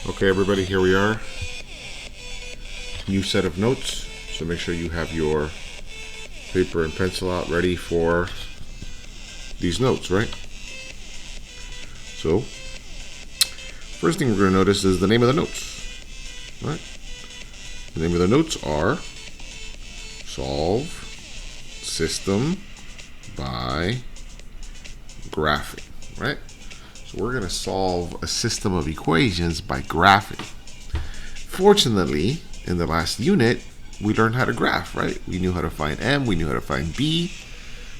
Okay, everybody, here we are. New set of notes. So make sure you have your paper and pencil out ready for these notes, right? So, first thing we're going to notice is the name of the notes, right? The name of the notes are Solve System by Graphing, right? So we're going to solve a system of equations by graphing. Fortunately, in the last unit, we learned how to graph, right? We knew how to find M, we knew how to find B,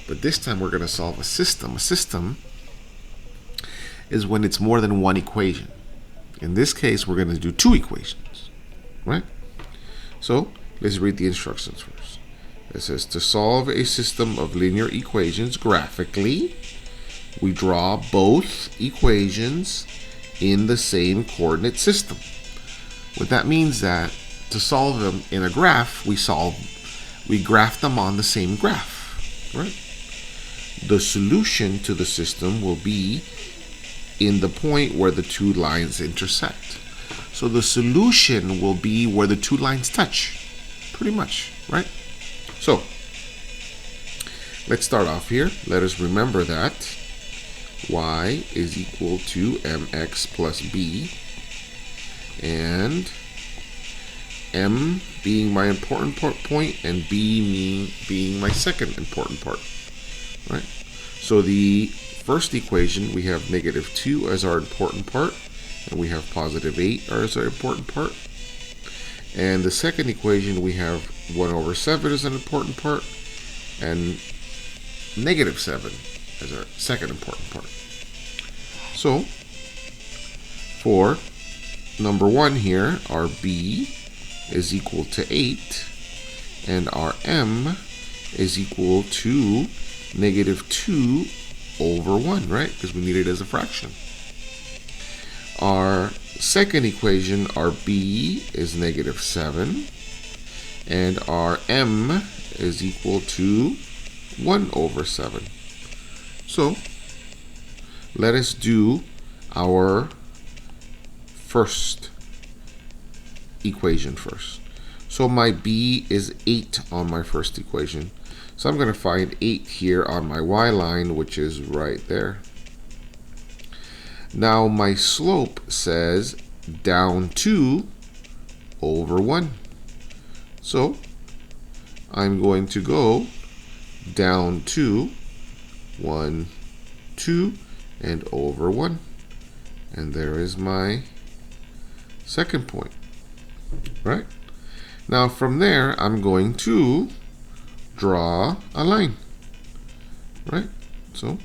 but this time we're going to solve a system. A system is when it's more than one equation. In this case, we're going to do two equations, right? So let's read the instructions first. It says to solve a system of linear equations graphically, we draw both equations in the same coordinate system. What that means that to solve them in a graph, we graph them on the same graph, right? The solution to the system will be in the point where the two lines intersect. So the solution will be where the two lines touch, pretty much, right? So let's start off here. Let us remember that y is equal to mx plus b, and m being my important point and b being my second important part, right? So the first equation, we have negative 2 as our important part, and we have positive 8 as our important part. And the second equation, we have 1 over 7 as an important part, and negative 7 as our second important part. So, for number 1 here, our b is equal to 8, and our m is equal to negative 2 over 1, right? Because we need it as a fraction. Our second equation, our b is negative 7, and our m is equal to 1 over 7. So, let us do our first equation first. So my b is 8 on my first equation. So I'm going to find 8 here on my y line, which is right there. Now my slope says down 2 over 1. So I'm going to go down 2, 1, 2, and over 1. And there is my second point, right? Now from there, I'm going to draw a line, right? So I'm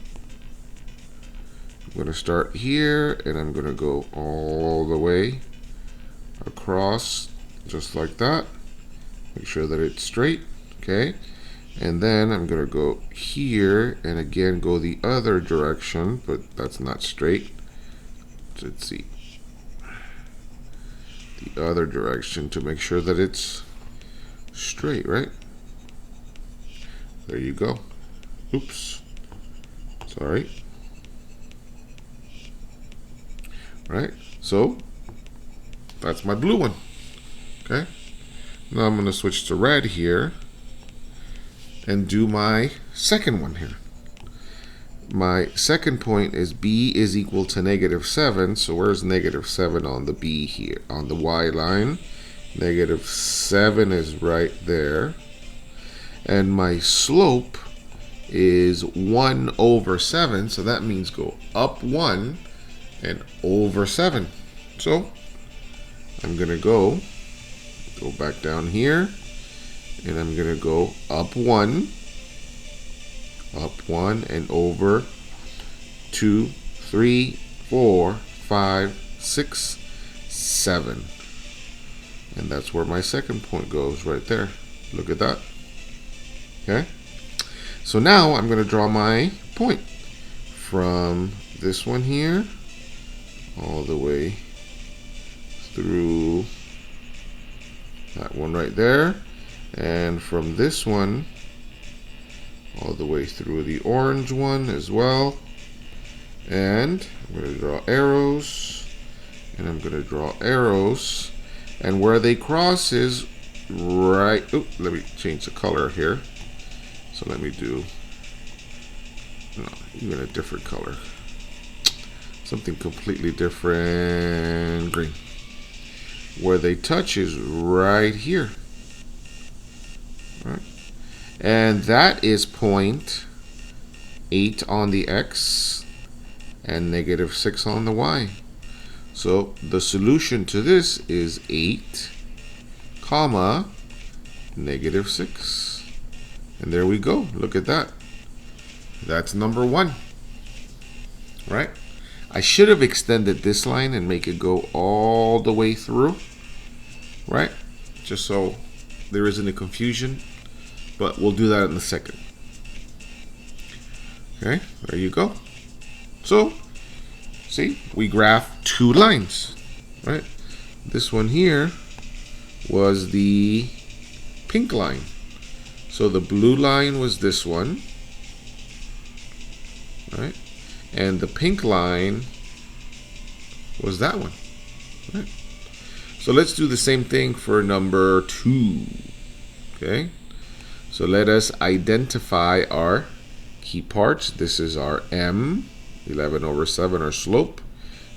going to start here, and I'm going to go all the way across, just like that. Make sure that it's straight, okay? And then I'm going to go here, and again go the other direction, but that's not straight. Let's see. The other direction to make sure that it's straight, right? There you go. Oops. Sorry. Right? So, that's my blue one. Okay? Now I'm going to switch to red here and do my second one here. My second point is b is equal to negative 7. So where's negative 7 on the b here? On the y line. Negative 7 is right there. And my slope is 1 over 7. So that means go up 1 and over 7. So I'm going to go back down here. And I'm going to go up 1, and over 2, 3, 4, 5, 6, 7. And that's where my second point goes, right there. Look at that. Okay? So now I'm going to draw my point from this one here all the way through that one right there. And from this one all the way through the orange one as well. And I'm going to draw arrows And I'm going to draw arrows. And where they cross is right. Oh, let me change the color here. So let me do even a different color. Something completely different. Green. Where they touch is right here. Right? And that is 0.8 on the x and -6 on the y. So the solution to this is 8, comma, -6. And there we go. Look at that. That's number 1. Right? I should have extended this line and make it go all the way through. Right? Just so there isn't a confusion. But we'll do that in a second. Okay, there you go. So, see, we graphed 2 lines, right? This one here was the pink line. So the blue line was this one, right? And the pink line was that one, right? So let's do the same thing for number 2, okay? So let us identify our key parts. This is our M, 11/7, our slope.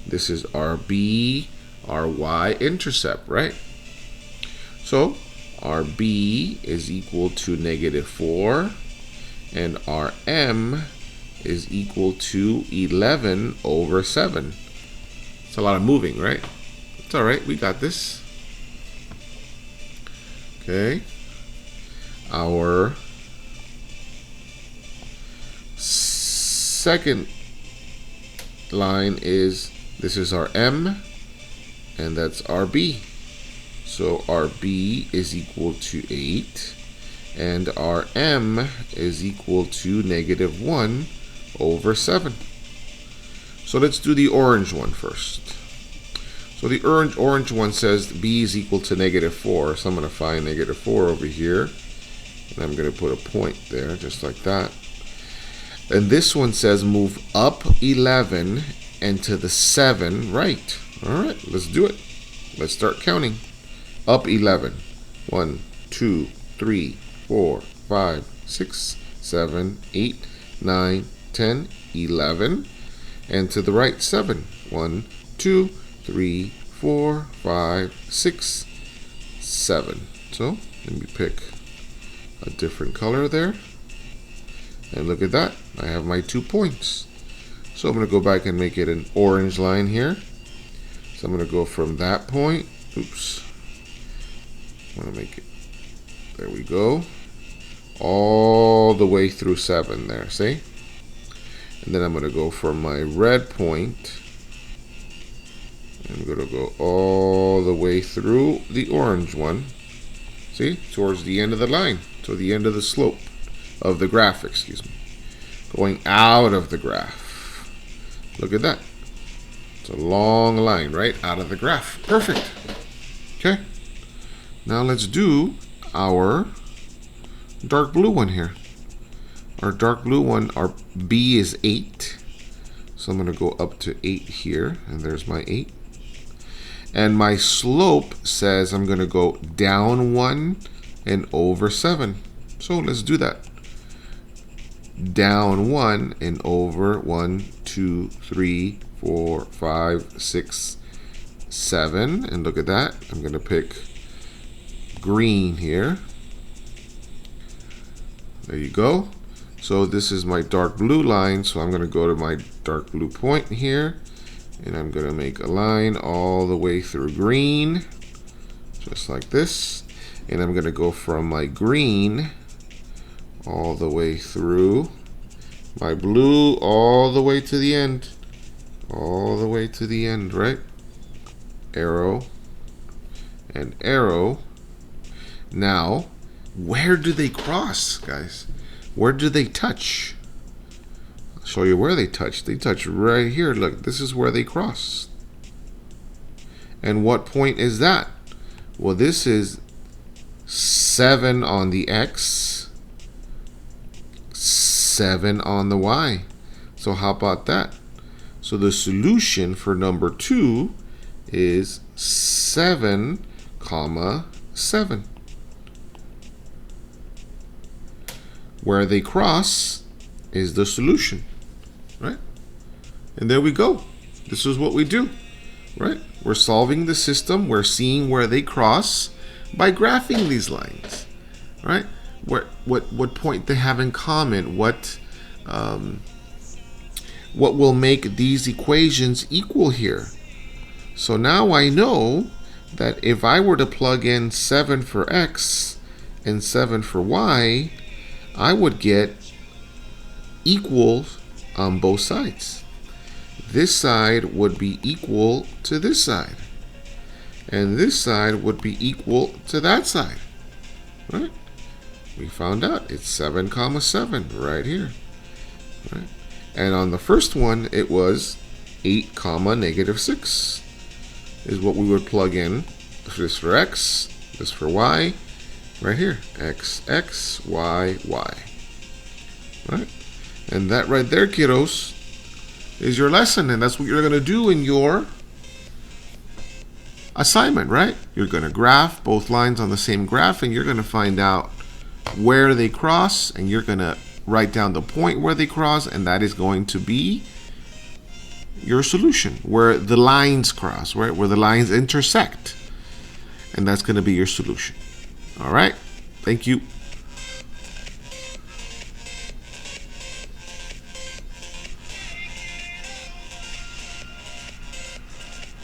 This is our B, our y-intercept, right? So our B is equal to -4, and our M is equal to 11/7. It's a lot of moving, right? It's all right, we got this. Okay. Our second line is, this is our M, and that's our B. So our B is equal to 8, and our M is equal to -1/7. So let's do the orange one first. So the orange one says B is equal to -4. So I'm going to find -4 over here. And I'm going to put a point there, just like that. And this one says move up 11 and to the 7 right. All right, let's do it. Let's start counting. Up 11. 1, 2, 3, 4, 5, 6, 7, 8, 9, 10, 11. And to the right, 7. 1, 2, 3, 4, 5, 6, 7. So let me pick a different color there. And look at that. I have my 2 points. So I'm going to go back and make it an orange line here. So I'm going to go from that point. Oops. I'm going to make it. There we go. All the way through 7 there. See? And then I'm going to go from my red point. I'm going to go all the way through the orange one. See? Towards the end of the line. To the end of the slope. Of the graph, excuse me. Going out of the graph. Look at that. It's a long line, right? Out of the graph. Perfect. Okay. Now let's do our dark blue one here. Our dark blue one, our B is 8. So I'm going to go up to 8 here. And there's my 8. And my slope says I'm going to go down 1 and over 7. So let's do that. Down 1 and over 1, 2, 3, 4, 5, 6, 7. And look at that. I'm going to pick green here. There you go. So this is my dark blue line. So I'm going to go to my dark blue point here. And I'm going to make a line all the way through green. Just like this. And I'm going to go from my green all the way through my blue, all the way to the end. All the way to the end, right? Arrow and arrow. Now, where do they cross, guys? Where do they touch? I'll show you where they touch. They touch right here. Look, this is where they cross. And what point is that? Well, this is 7 on the X. 7 on the Y. So how about that? So the solution for number 2 is 7, 7. Where they cross is the solution, right? And there we go. This is what we do, right? We're solving the system. We're seeing where they cross by graphing these lines, right? What point they have in common? What will make these equations equal here? So now I know that if I were to plug in 7 for x and 7 for y, I would get equals on both sides. This side would be equal to this side, and this side would be equal to that side, right? We found out it's 7, 7 right here, right? And on the first one, it was 8, -6 is what we would plug in. This for x, this for y, right here, x, x, y, y, right? And that right there, kiddos, is your lesson, and that's what you're going to do in your assignment, right? You're going to graph both lines on the same graph, and you're going to find out where they cross, and you're going to write down the point where they cross, and that is going to be your solution, where the lines cross, right? Where the lines intersect, and that's going to be your solution. All right? Thank you.